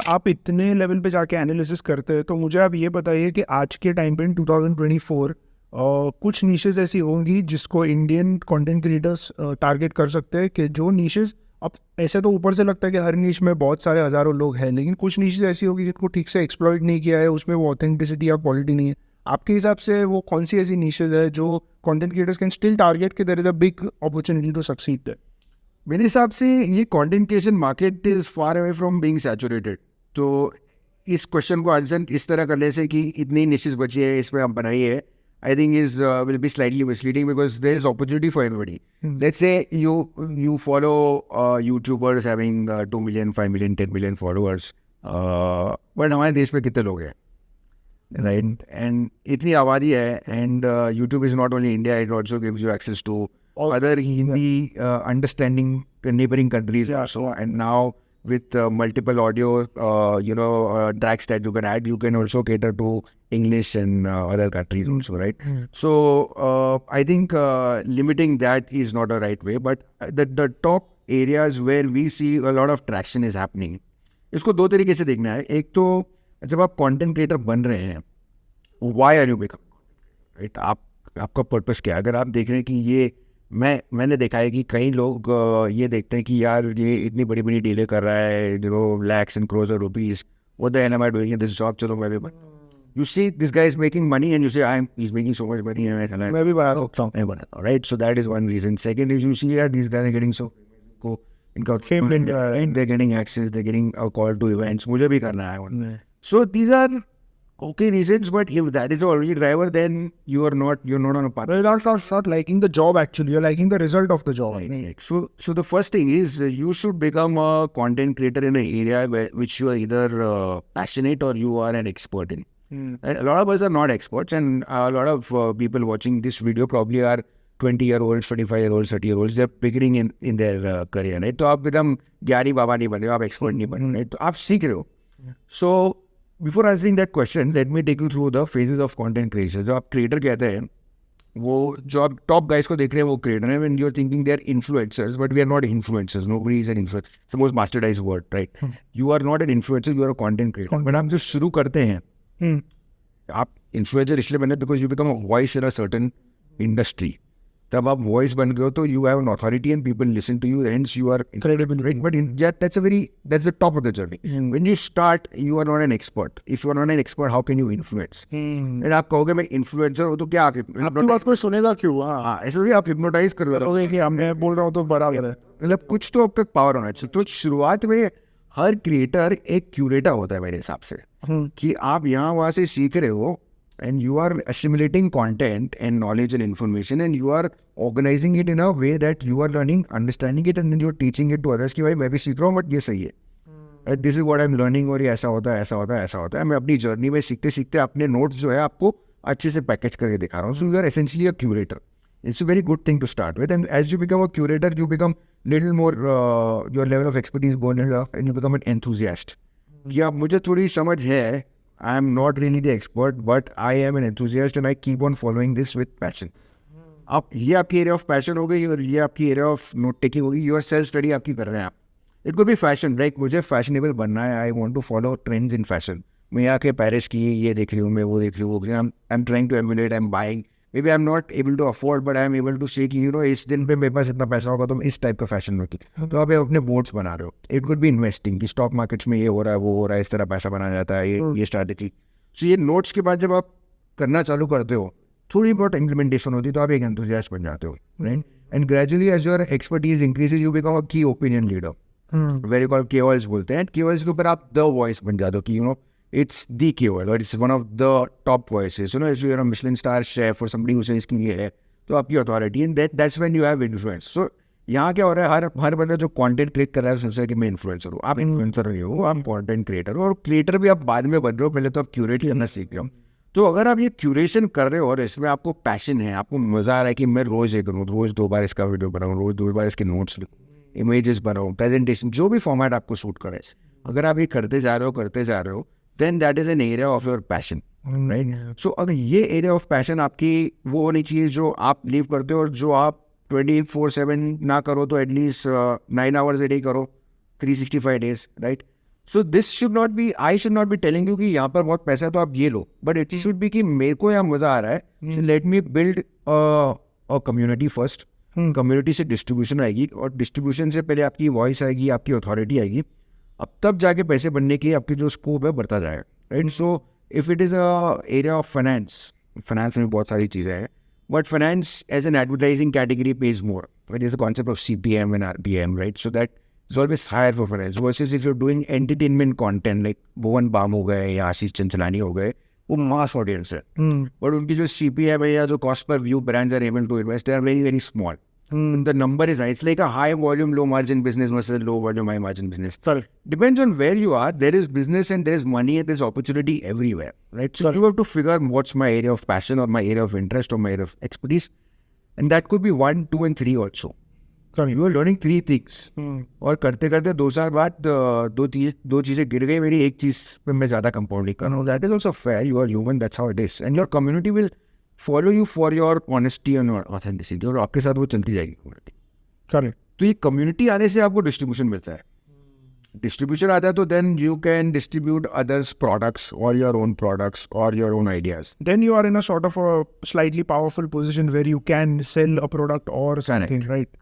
आप इतने लेवल पे जाके एनालिसिस करते हैं, तो मुझे आप ये बताइए कि आज के टाइम पे इन 2024 कुछ निशेस ऐसी होंगी जिसको इंडियन कंटेंट क्रिएटर्स टारगेट कर सकते हैं, कि जो निशेस, अब ऐसे तो ऊपर से लगता है कि हर निश में बहुत सारे हज़ारों लोग हैं, लेकिन कुछ निशेस ऐसी होगी जिनको ठीक से एक्सप्लॉइट नहीं किया है, उसमें वो ऑथेंटिसिटी या क्वालिटी नहीं है। आपके हिसाब से वो कौन सी ऐसी निशेस है जो content creators can still target कि there is a big opportunity to succeed there? मेरे हिसाब से ये content creation market is far away from being saturated. तो इस क्वेश्चन को आंसर इस तरह करने से कि इतनी निशेस बची है इसमें आप बनाइए, I think is will be slightly misleading because there is opportunity for everybody. Let's say you follow YouTubers having 2 million 5 million 10 million followers, but हमारे देश में कितने लोग हैं, राइट? एंड इतनी आबादी है, and YouTube is not only India, it also gives you access to other Hindi understanding neighboring countries also. And now with multiple audio tracks that you can add, you can also cater to English and other countries also, right? So I think limiting that is not a right way, but the top areas where we see a lot of traction is happening, इसको दो तरीके से देखना है। एक तो जब आप कंटेंट क्रिएटर बन रहे हैं, why are you become, right? आपका पर्पस क्या है? अगर आप देख रहे हैं कि ये मैंने देखा है कि कई लोग ये देखते हैं कि यार ये इतनी बड़ी बड़ी डीलें कर रहा है, lakhs and crores of rupees, what the hell am I doing in this job, चलो मैं भी बन। You see this guy is making money and you say I is making so much money, मैं भी बना सकता हूँ। मैं बनाता हूँ, right? So that is one reason. Second is you see यार this guy are getting so को इनका Famed in they getting access, they getting a call to events, मुझे भी करना है। So these are okay reasons, but if that is already driver, then you're not on a path. Well, that's not liking the job actually. You're liking the result of the job. Right. So the first thing is you should become a content creator in an area which you are either passionate or you are an expert in. And a lot of us are not experts, and a lot of people watching this video probably are 20-year-olds, 25-year-olds, 30-year-olds. They're beginning in their career, right? तो आप एकदम ज्ञानी बाबा नहीं बन रहे हो, आप expert नहीं बन रहे हो, तो आप सीख रहे हो। So before answering that question, let me take you through the phases of content creation. जो आप creator कहते हैं, वो जो आप top guys को देख रहे हैं वो creator हैं। When you're thinking they're influencers, but we are not influencers. Nobody is an influencer. It's the most bastardized word, right? You are not an influencer. You are a content creator. But आप जो शुरू करते हैं, आप influencer इसलिए बने because you become a voice in a certain industry. तब आप वॉइस बन गए हो, तो you have an authority and people listen to you, hence you are Credible. Right. But that's the top of the journey. When you start, you are not an expert. If you are not an expert, how can you influence? And आप कहोगे मैं influencer हूँ, तो क्या आप आपकी बात कोई सुनेगा क्यों? हाँ, ऐसा थोड़ी आप हिप्नोटाइज कर रहे हो कि मैं बोल रहा हूँ तो बराबर है। मतलब कुछ तो आपका पावर होना चाहिए। तो शुरुआत में हर क्रिएटर एक क्यूरेटर होता है मेरे हिसाब से, कि आप यहाँ वहाँ से सीख रहे हो, and you are assimilating content and knowledge and information, and you are organizing it in a way that you are learning, understanding it, and then you are teaching it to others कि भाई मैं भी सीख रहा हूँ, but ये सही है, this is what I am learning, और ये ऐसा होता है, ऐसा होता है, ऐसा होता है। मैं अपनी जर्नी में सीखते सीखते अपने नोट्स जो है आपको अच्छे से पैकेज करके दिखा रहा हूँ। So you are essentially a curator. It's a very good thing to start with, and as you become a curator, you become little more your level of expertise goes up, and you become an enthusiast. Yeah, मुझे थोड़ी समझ है. I am not really the expert, but I am an enthusiast, and I keep on following this with passion. अब ये आपकी area of passion हो गई, और ये आपकी एरिया ऑफ नोट टेकिंग होगी. योर सेल्फ स्टडी आपकी कर रहे हैं आप. It could be fashion, like मुझे फैशनेबल बनना है. I want to follow trends in fashion. मैं यहाँ के पेरिस की ये देख रही हूँ, मैं वो देख रही हूँ. I am trying to emulate, I am buying. Maybe I am not able to afford, but I am able to say कि यू नो इस दिन पे मेरे पास इतना पैसा होगा तो मैं इस टाइप का फैशन में की. तो आप अपने बोर्ड्स बना रहे हो. इट कुड बी इन्वेस्टिंग, कि स्टॉक मार्केट्स में ये हो रहा है, वो हो रहा है, इस तरह पैसा बनाया जाता है, ये स्ट्रैटेजी. सो ये नोट्स के बाद जब आप करना चालू करते हो, थोड़ी बहुत इम्प्लीमेंटेशन होती है, तो आप एक एंथुसियास्ट बन जाते हो, right. And gradually as your expertise increases, you become a key opinion leader, very called KOLs बोलते हैं. KOLs के ऊपर आप द वॉइस बन जाते हो, कि you know it's the KOL, or it's one of the top voices. You know, if you're a Michelin star chef or somebody who says कि ये है, तो आपकी authority, and that's when you have influence. So यहाँ क्या हो रहा है, हर बंदा जो कंटेंट क्रिएट कर रहा है सोचता है कि मैं इन्फ्लुएंसर हूँ. आप इन्फ्लुएंसर नहीं हो, आप कंटेंट क्रिएटर हो. और क्रिएटर भी आप बाद में बन रहे हो, पहले तो आप क्यूरेट करना सीख रहे हो. तो अगर आप ये क्यूरेशन कर रहे हो और इसमें आपको पैशन है, आपको मजा आ रहा है कि मैं रोज ये करूँ, रोज 2 बार इसका वीडियो बनाऊँ, रोज 2 बार इसके नोट्स लिखूँ, इमेजेस बनाऊँ, प्रेजेंटेशन, जो भी फॉर्मेट आपको सूट करे, अगर आप ये करते जा रहे हो, then that is an area of your passion, right? So अगर ये area of passion आपकी वो होनी चाहिए जो आप लीव करते हो, और जो आप 24/7 ना करो तो एटलीस्ट 9 hours a day करो, 365 days, right? So this should not be, I should not be telling you कि यहाँ पर बहुत पैसा है तो आप ये लो, बट इट शुड बी कि मेरे को यहाँ मजा आ रहा है, let me build a community first. Community से डिस्ट्रीब्यूशन आएगी, और डिस्ट्रीब्यूशन से पहले आपकी वॉइस आएगी, आपकी अथॉरिटी आएगी, अब तब जाके पैसे बनने की आपकी जो स्कोप है बढ़ता जाएगा, right. So if it is a area of finance, finance में बहुत सारी चीज़ें हैं, but finance as an advertising category pays more. It is the concept of CPM and RPM, right? So that is always higher for finance. Versus if you're doing entertainment content like Bhuvan Bam हो गए या आशीष चंचलानी हो गए, वो mass audience है. But उनकी जो CPM है या जो cost per view brands are able to invest, they are very very small. The number is high. It's like a high volume, low margin business versus low volume, high margin business. Correct. Depends on where you are. There is business and there is money and there is opportunity everywhere, right? So you have to figure what's my area of passion or my area of interest or my area of expertise. And that could be 1, 2 and 3 also. Correct. You are learning 3 things. और करते करते 2 साल बाद दो चीज़ें गिर गई मेरी, एक चीज़ पे मैं ज़्यादा कंपाउंड नहीं कर रहा हूँ. That is also fair. You are human. That's how it is. And your community will follow you for your honesty and your authenticity. और आपके साथ वो चलती जाएगी community. Correct. तो ये कम्युनिटी आने से आपको डिस्ट्रीब्यूशन मिलता है. डिस्ट्रीब्यूशन आता है तो then you can distribute others products और योर ओन प्रोडक्ट्स और your own ideas. Then you are in a sort of a slightly powerful position where you can sell a product or something, right?